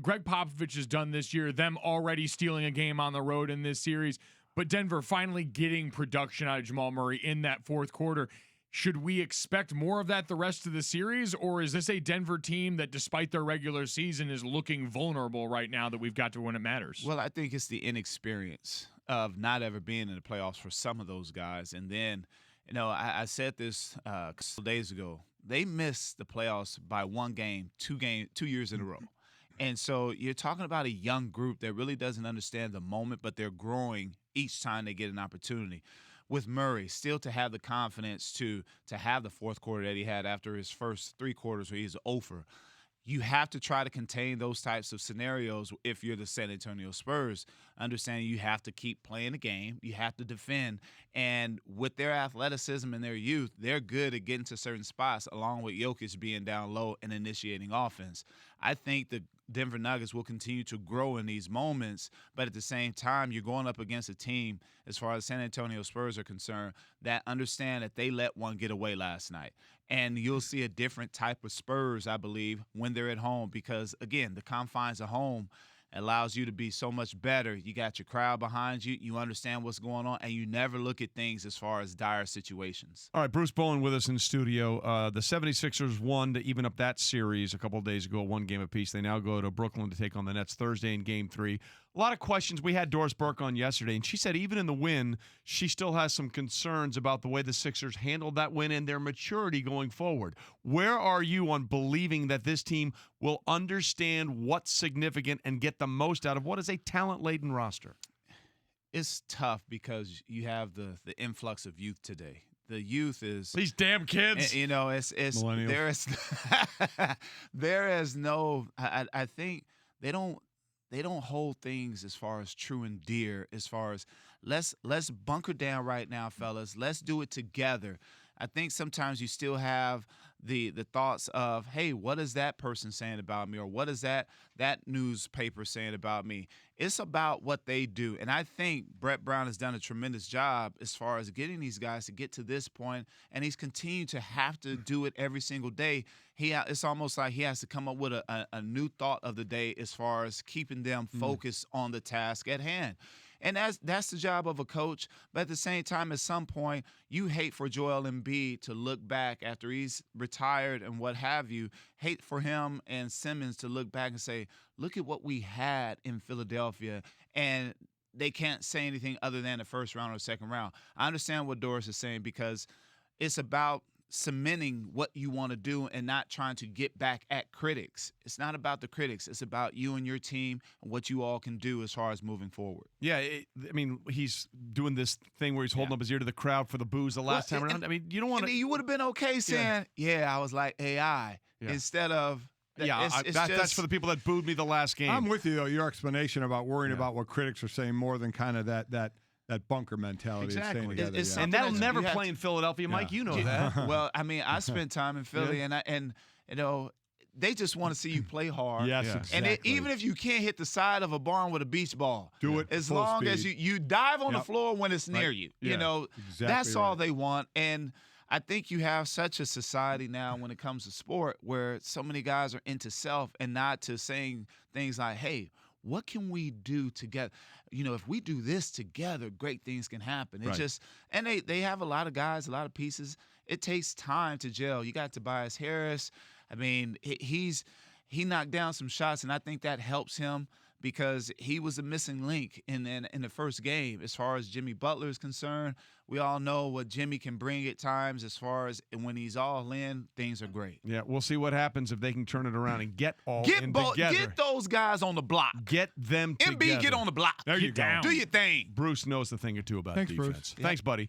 Greg Popovich has done this year, them already stealing a game on the road in this series, but Denver finally getting production out of Jamal Murray in that fourth quarter. Should we expect more of that the rest of the series, or is this a Denver team that, despite their regular season, is looking vulnerable right now that we've got to when it matters? Well, I think it's the inexperience of not ever being in the playoffs for some of those guys. And then, I said this a couple days ago. They missed the playoffs by one game, 2 years in a row. And so you're talking about a young group that really doesn't understand the moment, but they're growing each time they get an opportunity. With Murray, still to have the confidence to have the fourth quarter that he had after his first 3 quarters where he's over. You have to try to contain those types of scenarios if you're the San Antonio Spurs. Understanding you have to keep playing the game. You have to defend. And with their athleticism and their youth, they're good at getting to certain spots, along with Jokic being down low and initiating offense. I think the Denver Nuggets will continue to grow in these moments, but at the same time, you're going up against a team, as far as San Antonio Spurs are concerned, that understand that they let one get away last night. And you'll see a different type of Spurs, I believe, when they're at home because, again, the confines of home allows you to be so much better. You got your crowd behind you. You understand what's going on, and you never look at things as far as dire situations. All right, Bruce Bowen with us in the studio. The 76ers won to even up that series a couple of days ago, 1 game apiece. They now go to Brooklyn to take on the Nets Thursday in Game 3. A lot of questions. We had Doris Burke on yesterday, and she said even in the win, she still has some concerns about the way the Sixers handled that win and their maturity going forward. Where are you on believing that this team will understand what's significant and get the most out of what is a talent-laden roster? It's tough because you have the influx of youth today. The youth is these damn kids. It's there is no. I think they don't hold things as far as true and dear. As far as let's bunker down right now, fellas. Let's do it together. I think sometimes you still have the thoughts of, hey, what is that person saying about me, or what is that newspaper saying about me? It's about what they do, and I think Brett Brown has done a tremendous job as far as getting these guys to get to this point, and he's continued to have to do it every single day. It's almost like he has to come up with a new thought of the day as far as keeping them focused on the task at hand. And that's the job of a coach. But at the same time, at some point, you hate for Joel Embiid to look back after he's retired and what have you. Hate for him and Simmons to look back and say, look at what we had in Philadelphia. And they can't say anything other than the first round or second round. I understand what Doris is saying because it's about cementing what you want to do and not trying to get back at critics. It's not about the critics. It's about you and your team and what you all can do as far as moving forward. Yeah, he's doing this thing where he's holding up his ear to the crowd for the boos the last time around. You don't want to. You would have been okay saying, I was like AI instead of. That's for the people that booed me the last game. I'm with you, though. Your explanation about worrying about what critics are saying more than kind of that bunker mentality. Exactly. Staying together, and that'll never play in Philadelphia, Mike. You know that. Well, I spent time in Philly, and they just want to see you play hard. Yes, exactly. And even if you can't hit the side of a barn with a beach ball, do it as long as you dive on the floor when it's near you. Exactly that's all they want. And I think you have such a society now when it comes to sport where so many guys are into self and not to saying things like, hey, what can we do together? If we do this together, great things can happen. And they have a lot of guys, a lot of pieces. It takes time to gel. You got Tobias Harris. I mean, he knocked down some shots, and I think that helps him because he was a missing link in the first game. As far as Jimmy Butler is concerned, we all know what Jimmy can bring at times. As far as when he's all in, things are great. Yeah, we'll see what happens if they can turn it around and get in together. Get those guys on the block. Get them together. Embiid, get on the block. There you go. Do your thing. Bruce knows a thing or two about defense. Bruce. Thanks, buddy.